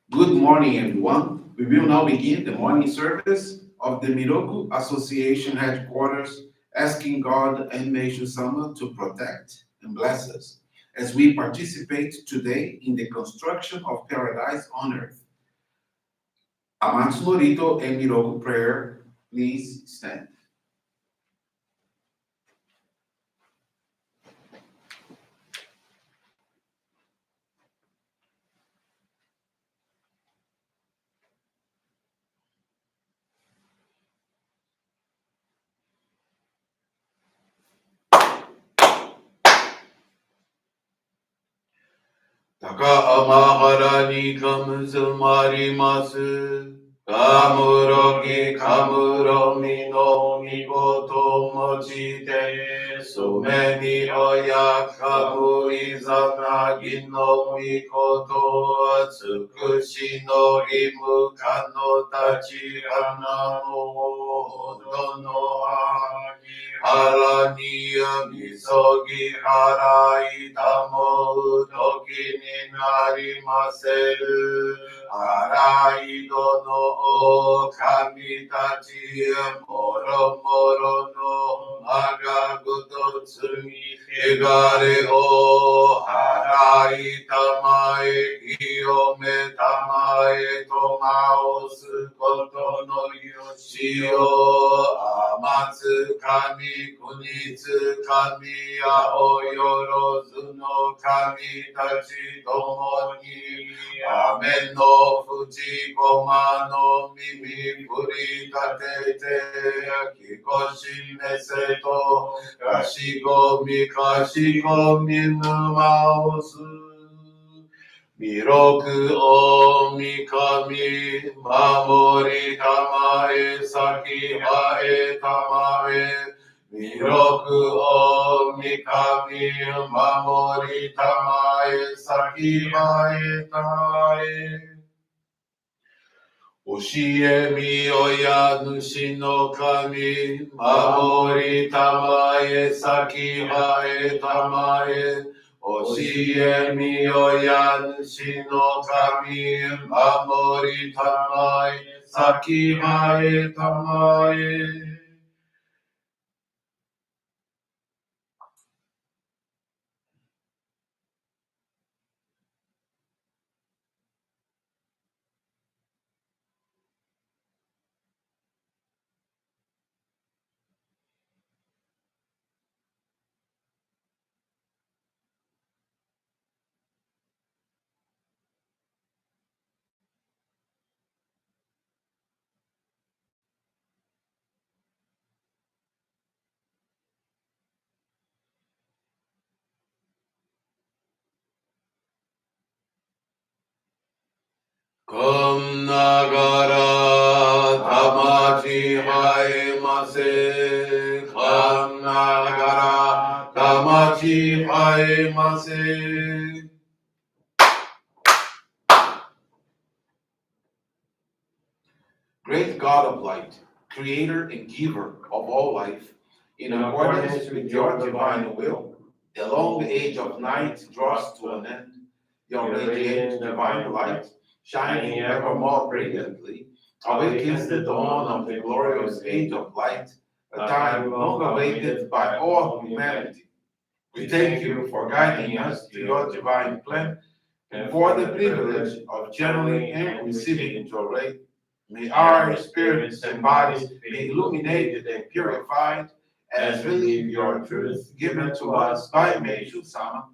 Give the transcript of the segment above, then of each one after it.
Good morning, everyone. We will now begin the morning service of the Miroku Association headquarters, asking God and Meishu-sama to protect and bless us as we participate today in the construction of paradise on earth. Amatsu-Norito and Miroku prayer, please stand. 高天原にかむずまります。かむろぎかむろみのみこともちて、すめにおやかむいざなぎのみこと、つくしのりむかのたち花のほどのあぎ、腹にみそぎ払いたもうときになりませる。払いどの神たちもろもろのまがぐと罪えがれを払いたまえ清めたまえとまおすことのよしを天つ神国つ神やおよろずの神たちともに雨の淵駒の耳振り立ててきこしめせとかしごみかしごみぬまおす弥勒大神守りたまえ先はえたまえ弥勒大神守りたまえ先はえたまえ教えみ親主の神守りたまえ先はえたまえ教えみ親主の神守りたまえ先はえたまえこんながら魂生えませ。こんながら魂生えませ。Great God of light, creator and giver of all life, in accordance with your divine will, the long age of night draws to an end. Your radiant divine light, shining evermore brilliantly, awakens the dawn of the glorious age of light, a time long awaited by all humanity. We thank you for guiding us to your divine plan and for the privilege of channeling and receiving Johrei. May our spirits and bodies be illuminated and purified as we live your truth given to us by Meishu-sama.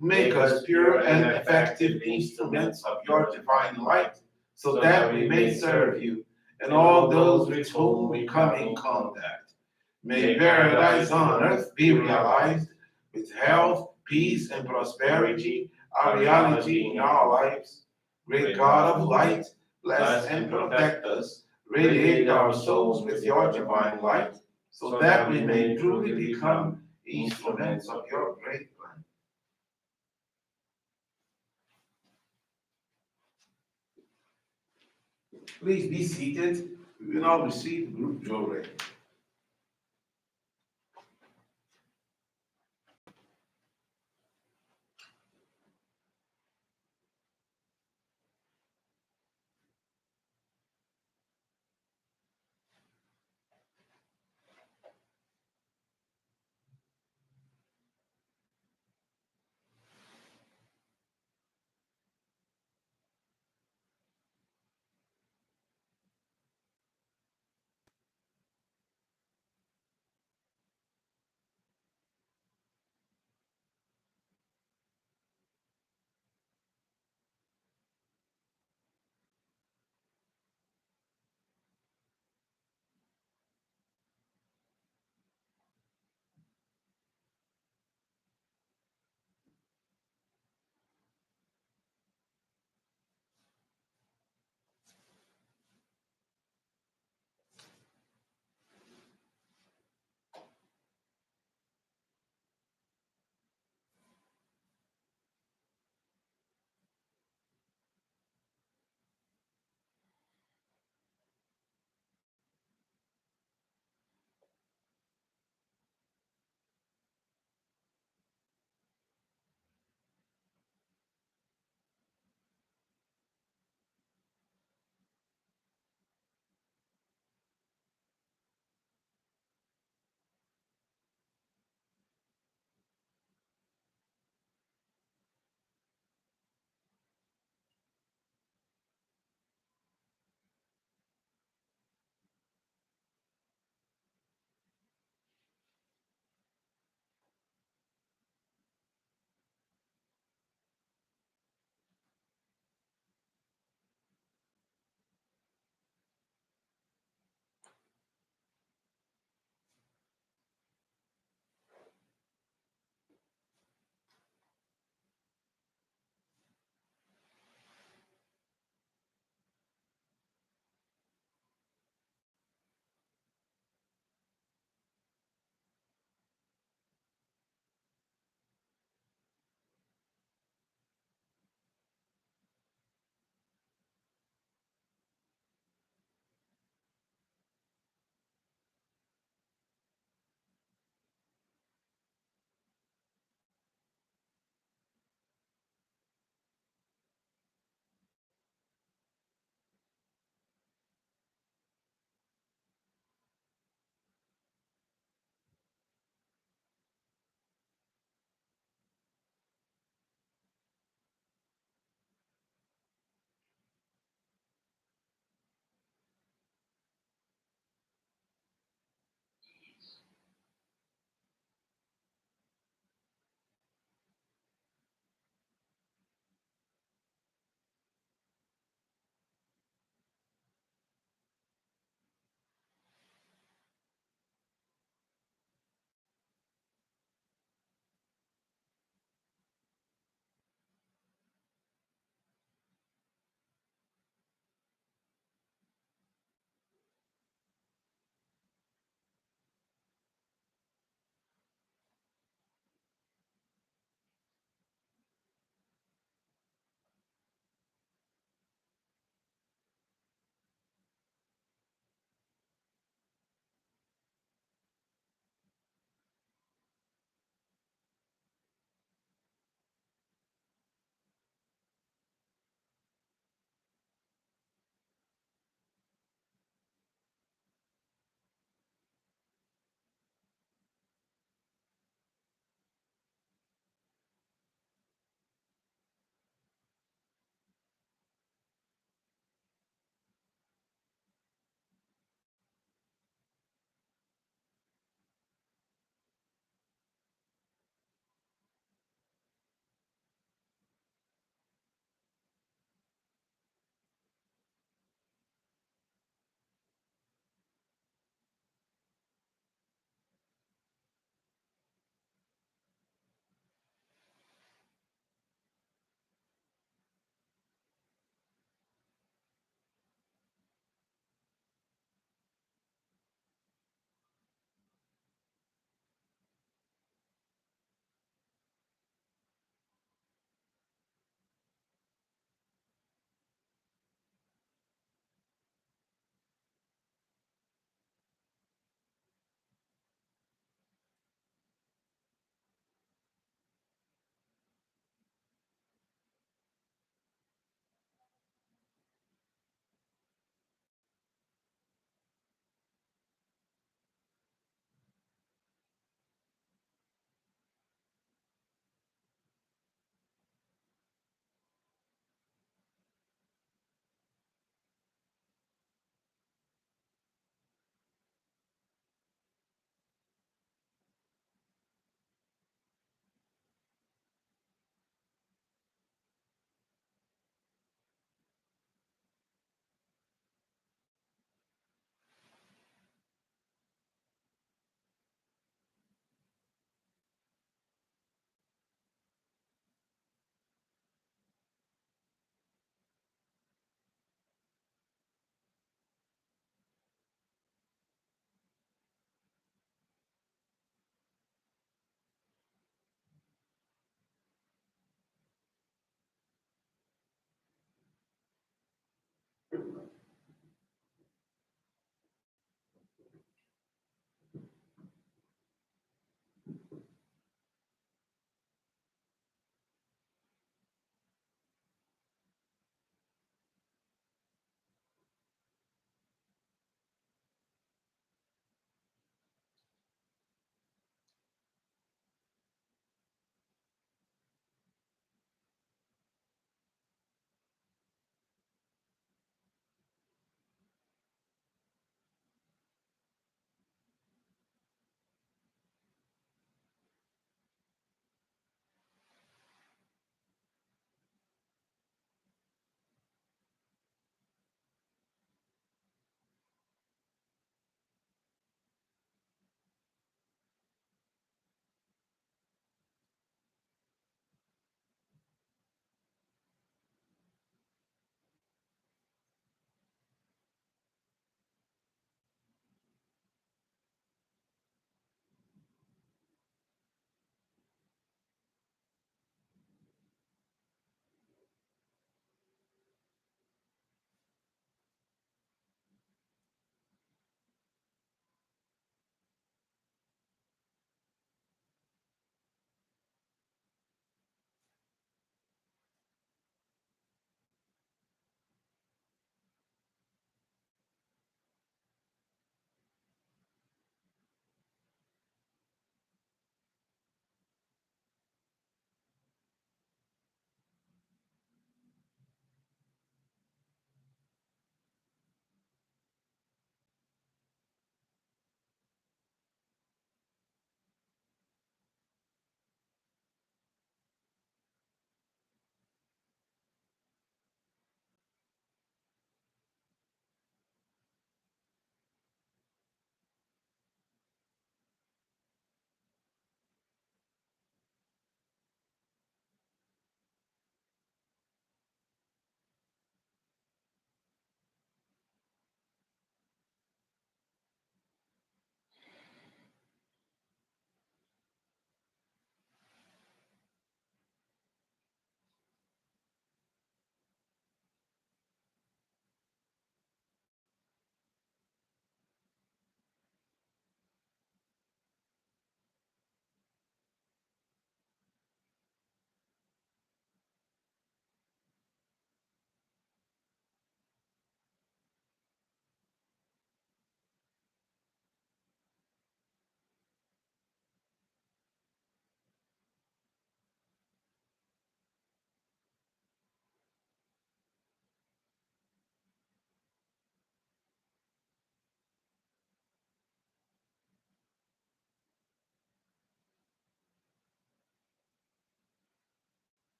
Make us pure and effective instruments of your divine light, so that we may serve you and all those with whom we come in contact. May paradise on earth be realized with health, peace, and prosperity, a reality in our lives. Great God of light, bless and protect us. Radiate our souls with your divine light, so that we may truly become instruments of your great plan. Please be seated. We will now receive group Johrei.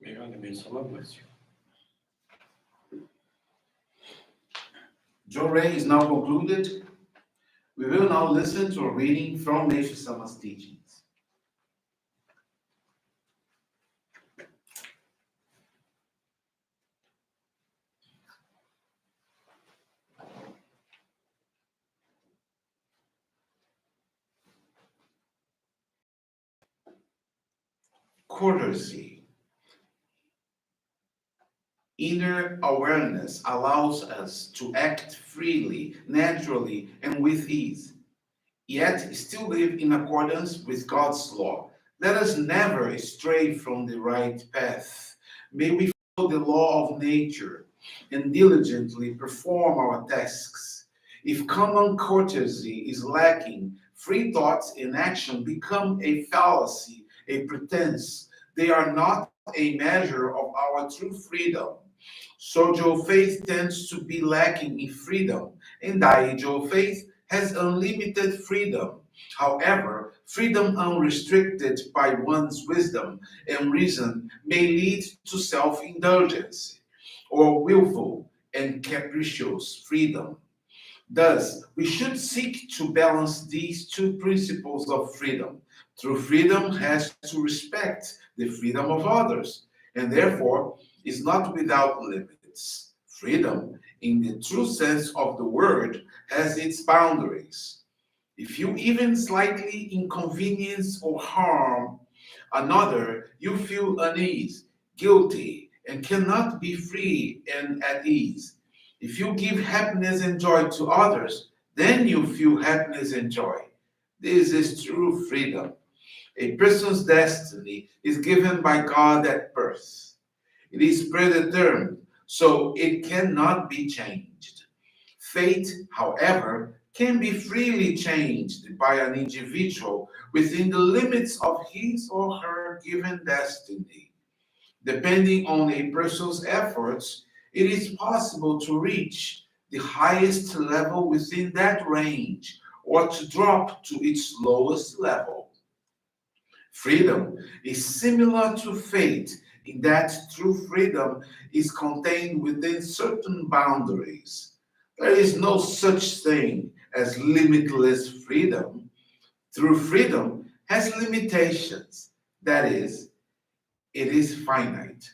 May God the Meishu-sama bless you. Johrei is now concluded. We will now listen to a reading from Meishu-sama's teachings. Courtesy. Inner awareness allows us to act freely, naturally, and with ease, yet still live in accordance with God's law. Let us never stray from the right path. May we follow the law of nature and diligently perform our tasks. If common courtesy is lacking, free thoughts and action become a fallacy, a pretense. They are not a measure of our true freedom. Sojo faith tends to be lacking in freedom, and Daijo faith has unlimited freedom. However, freedom unrestricted by one's wisdom and reason may lead to self indulgence or willful and capricious freedom. Thus, we should seek to balance these two principles of freedom. True freedom has to respect the freedom of others, and therefore is not without limits. Freedom, in the true sense of the word, has its boundaries. If you even slightly inconvenience or harm another, you feel unease, guilty, and cannot be free and at ease. If you give happiness and joy to others, then you feel happiness and joy. This is true freedom. A person's destiny is given by God at birth. It is predetermined, so it cannot be changed. Fate, however, can be freely changed by an individual within the limits of his or her given destiny. Depending on a person's efforts, it is possible to reach the highest level within that range or to drop to its lowest level. Freedom is similar to fate in that true freedom is contained within certain boundaries. There is no such thing as limitless freedom. True freedom has limitations. That is, it is finite.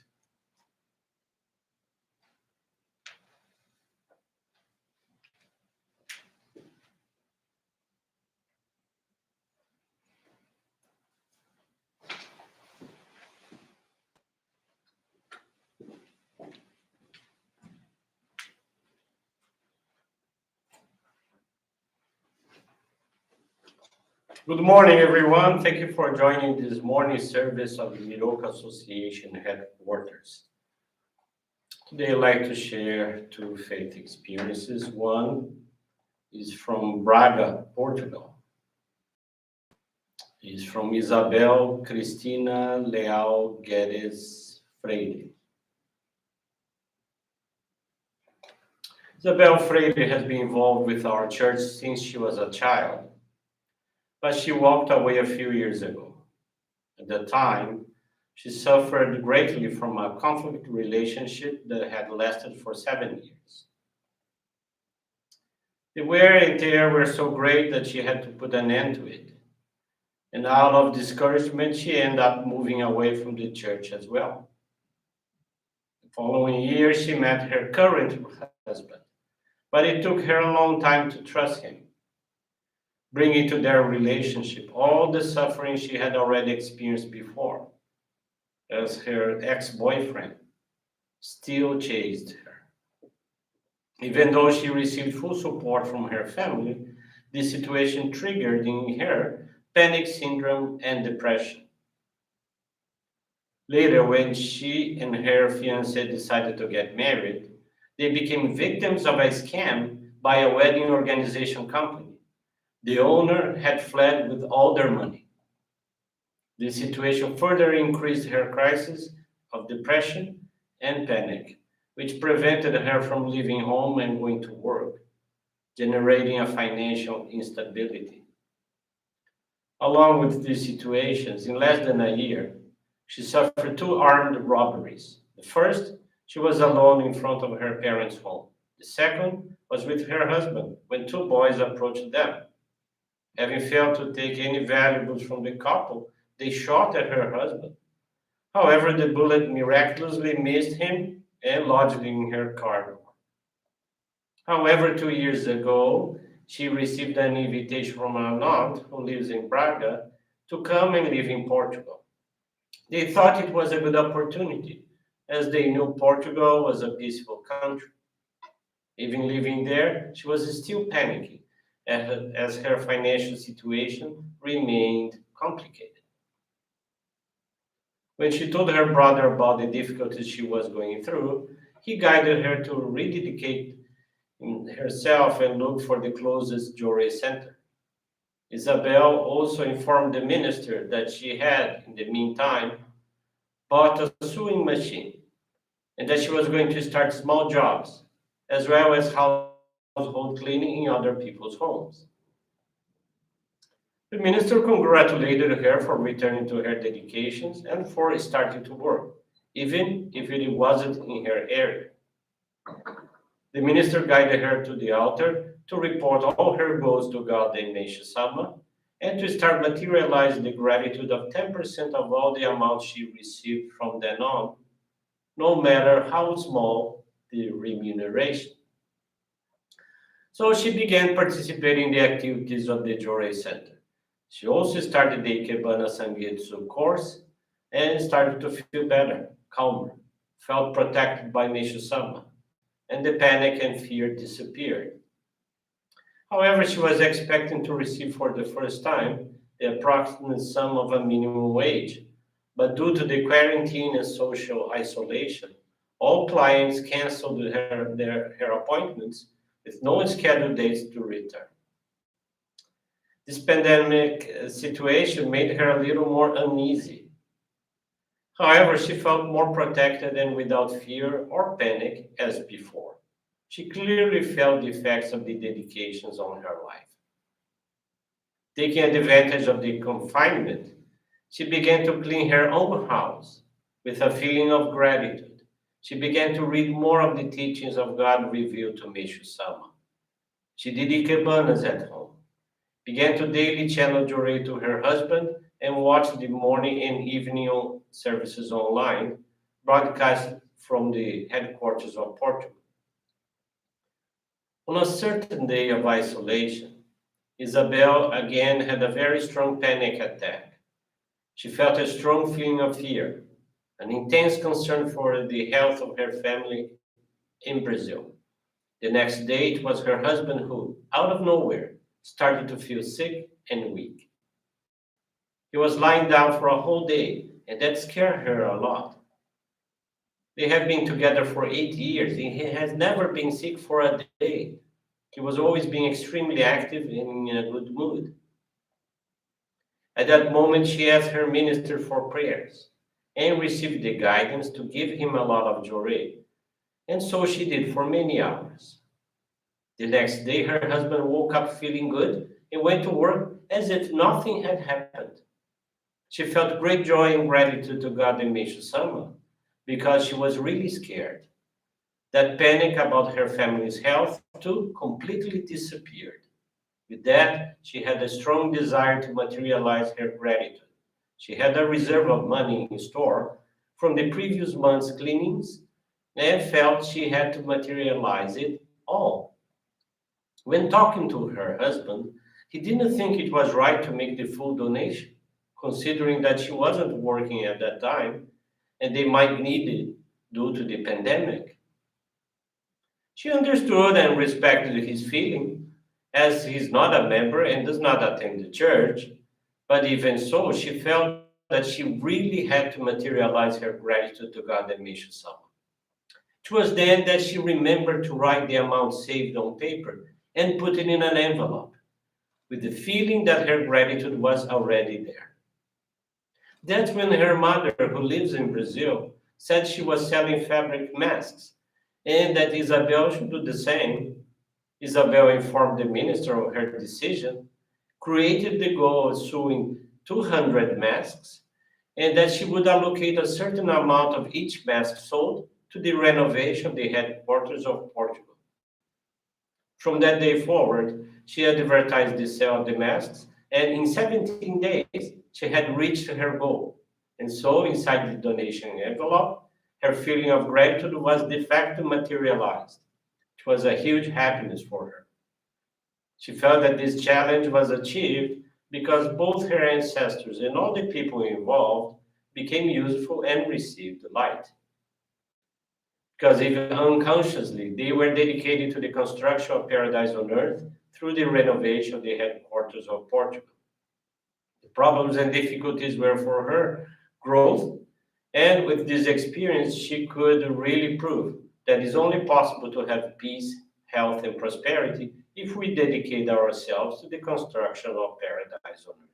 Good morning, everyone. Thank you for joining this morning service of the Miroku Association headquarters. Today, I'd like to share two faith experiences. One is from Braga, Portugal. It's from Isabel Cristina Leal Guedes Freire. Isabel Freire has been involved with our church since she was a child, but she walked away a few years ago. At the time, she suffered greatly from a conflict relationship that had lasted for 7 years. The wear and tear were so great that she had to put an end to it. And out of discouragement, she ended up moving away from the church as well. The following year, she met her current husband, but it took her a long time to trust him, bringing to their relationship all the suffering she had already experienced before, as her ex-boyfriend still chased her. Even though she received full support from her family, this situation triggered in her panic syndrome and depression. Later, when she and her fiancé decided to get married, they became victims of a scam by a wedding organization company. The owner had fled with all their money. This situation further increased her crisis of depression and panic, which prevented her from leaving home and going to work, generating a financial instability. Along with these situations, in less than a year, She suffered two armed robberies. The first, she was alone in front of her parents' home. The second was with her husband when two boys approached them. Having failed to take any valuables from the couple, they shot at her husband. However, the bullet miraculously missed him and lodged in her car door. However, 2 years ago, she received an invitation from an aunt who lives in Braga to come and live in Portugal. They thought it was a good opportunity, as they knew Portugal was a peaceful country. Even living there, she was still panicking as her financial situation remained complicated. When she told her brother about the difficulties she was going through, he guided her to rededicate herself and look for the closest Johrei center. Isabel also informed the minister that she had, in the meantime, bought a sewing machine and that she was going to start small jobs, as well as household cleaning in other people's homes. The minister congratulated her for returning to her dedications and for starting to work, even if it wasn't in her area. The minister guided her to the altar to report all her goals to God and Meishu-sama, and to start materializing the gratitude of 10% of all the amount she received from then on, no matter how small the remuneration. So she began participating in the activities of the Johrei Center. She also started the Ikebana Sangetsu course and started to feel better, calmer, felt protected by Meishu-sama, and the panic and fear disappeared. However, she was expecting to receive for the first time the approximate sum of a minimum wage, but due to the quarantine and social isolation, all clients canceled her appointments with no scheduled dates to return. This pandemic situation made her a little more uneasy. However, she felt more protected and without fear or panic as before. She clearly felt the effects of the dedications on her life. Taking advantage of the confinement, she began to clean her own house with a feeling of gratitude. She began to read more of the teachings of God revealed to Meishu-sama. She did ikebanas at home, began to daily channel Johrei to her husband, and watched the morning and evening services online, broadcast from the headquarters of Portugal. On a certain day of isolation, Isabel again had a very strong panic attack. She felt a strong feeling of fear, an intense concern for the health of her family in Brazil. The next day, it was her husband who, out of nowhere, started to feel sick and weak. He was lying down for a whole day, and that scared her a lot. They have been together for 8 years, and he has never been sick for a day. He was always being extremely active and in a good mood. At that moment, she asked her minister for prayers and received the guidance to give him a lot of Johrei, and so she did for many hours. The next day, her husband woke up feeling good and went to work as if nothing had happened. She felt great joy and gratitude to God and Meishu-sama because she was really scared. That panic about her family's health, too, completely disappeared. With that, she had a strong desire to materialize her gratitude. She had a reserve of money in store from the previous month's cleanings and felt she had to materialize it all. When talking to her husband, he didn't think it was right to make the full donation, considering that she wasn't working at that time and they might need it due to the pandemic. She understood and respected his feeling, as he is not a member and does not attend the church, but even so, she felt that she really had to materialize her gratitude to God and Meishu-sama. It was then that she remembered to write the amount saved on paper and put it in an envelope, with the feeling that her gratitude was already there. That's when her mother, who lives in Brazil, said she was selling fabric masks and that Isabel should do the same. Isabel informed the minister of her decision, created the goal of sewing 200 masks, and that she would allocate a certain amount of each mask sold to the renovation of the headquarters of Portugal. From that day forward, she advertised the sale of the masks, and in 17 days, she had reached her goal. And so, inside the donation envelope, her feeling of gratitude was de facto materialized. It was a huge happiness for her. She felt that this challenge was achieved because both her ancestors and all the people involved became useful and received light. Because even unconsciously, they were dedicated to the construction of paradise on earth through the renovation of the headquarters of Portugal. The problems and difficulties were for her growth, and with this experience, she could really prove that it's only possible to have peace, health, and prosperity if we dedicate ourselves to the construction of paradise on earth.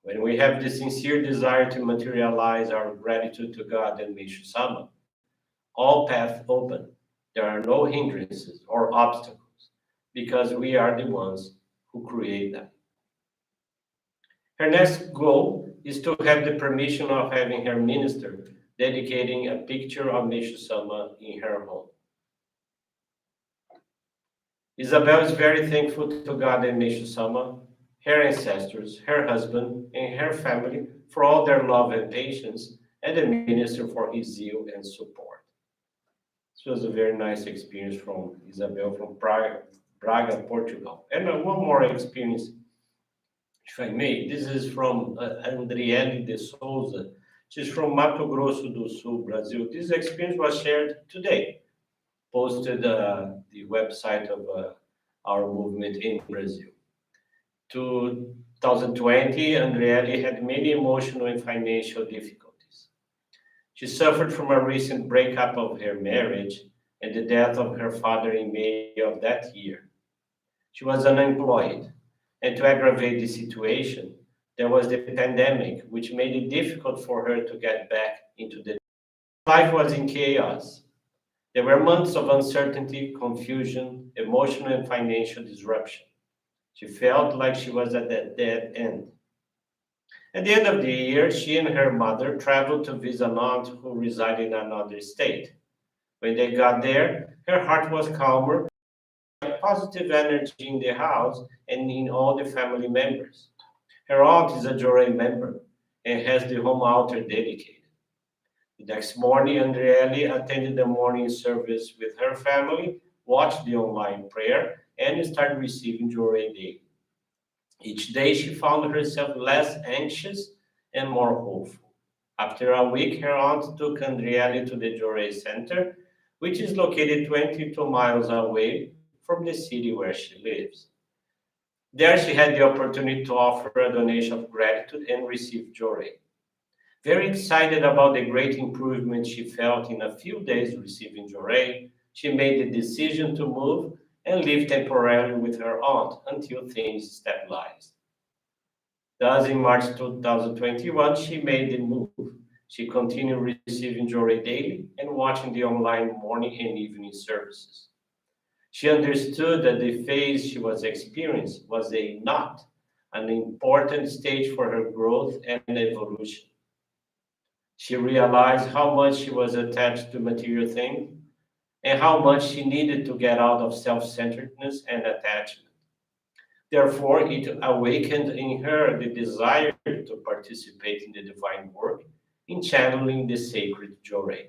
When we have the sincere desire to materialize our gratitude to God and Meishu-sama, all paths open. There are no hindrances or obstacles because we are the ones who create them. Her next goal is to have the permission of having her minister dedicating a picture of Meishu-sama in her home. Isabel is very thankful to God and Meishu-sama, her ancestors, her husband, and her family for all their love and patience, and the minister for his zeal and support. This was a very nice experience from Isabel from Braga, Portugal. And one more experience, if I may. This is from Andriele de Souza. She's from Mato Grosso do Sul, Brazil. This experience was shared today, posted the website of our movement in Brazil. 2020, Andriele had many emotional and financial difficulties. She suffered from a recent breakup of her marriage and the death of her father in May of that year. She was unemployed, and to aggravate the situation, there was the pandemic, which made it difficult for her to get back into the life was in chaos. There were months of uncertainty, confusion, emotional and financial disruption. She felt like she was at a dead end. At the end of the year, she and her mother traveled to visit an aunt who resided in another state. When they got there, her heart was calmer, positive energy in the house and in all the family members. Her aunt is a Johrei member and has the home altar dedicated. The next morning, Andriele attended the morning service with her family, watched the online prayer, and started receiving Johrei daily. Each day, she found herself less anxious and more hopeful. After a week, her aunt took Andriele to the Johrei Center, which is located 22 miles away from the city where she lives. There, she had the opportunity to offer a donation of gratitude and receive Johrei. Very excited about the great improvement she felt in a few days receiving Johrei, she made the decision to move and live temporarily with her aunt until things stabilized. Thus, in March 2021, she made the move. She continued receiving Johrei daily and watching the online morning and evening services. She understood that the phase she was experiencing was an important stage for her growth and evolution. She realized how much she was attached to material things and how much she needed to get out of self-centeredness and attachment. Therefore, it awakened in her the desire to participate in the divine work in channeling the sacred Johrei.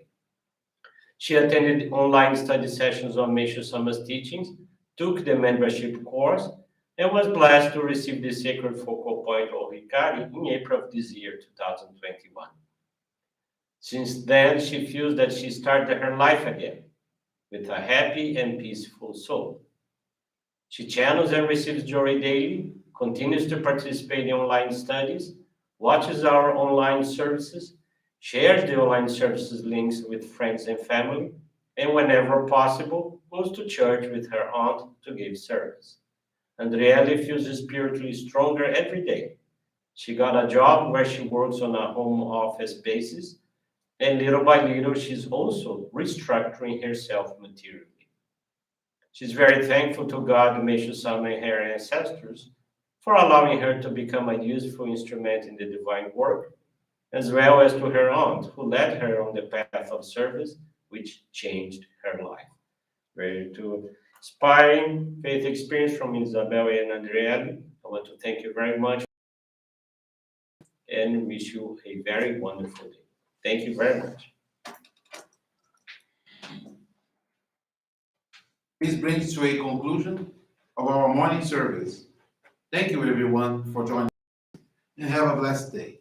She attended online study sessions on Meishu-sama's teachings, took the membership course, and was blessed to receive the sacred focal point of Hikari in April of this year, 2021. Since then, she feels that she started her life again with a happy and peaceful soul. She channels and receives Johrei daily, continues to participate in online studies, watches our online services, shares the online services links with friends and family, and whenever possible, goes to church with her aunt to give service. Andriele feels spiritually stronger every day. She got a job where she works on a home office basis, and little by little, she's also restructuring herself materially. She's very thankful to God, Meishu-sama, and her ancestors for allowing her to become a useful instrument in the divine work, as well as to her aunt, who led her on the path of service, which changed her life. Very to inspiring faith experience from Isabel and Adriele. I want to thank you very much and wish you a very wonderful day. Thank you very much. This brings to a conclusion of our morning service. Thank you, everyone, for joining, and have a blessed day.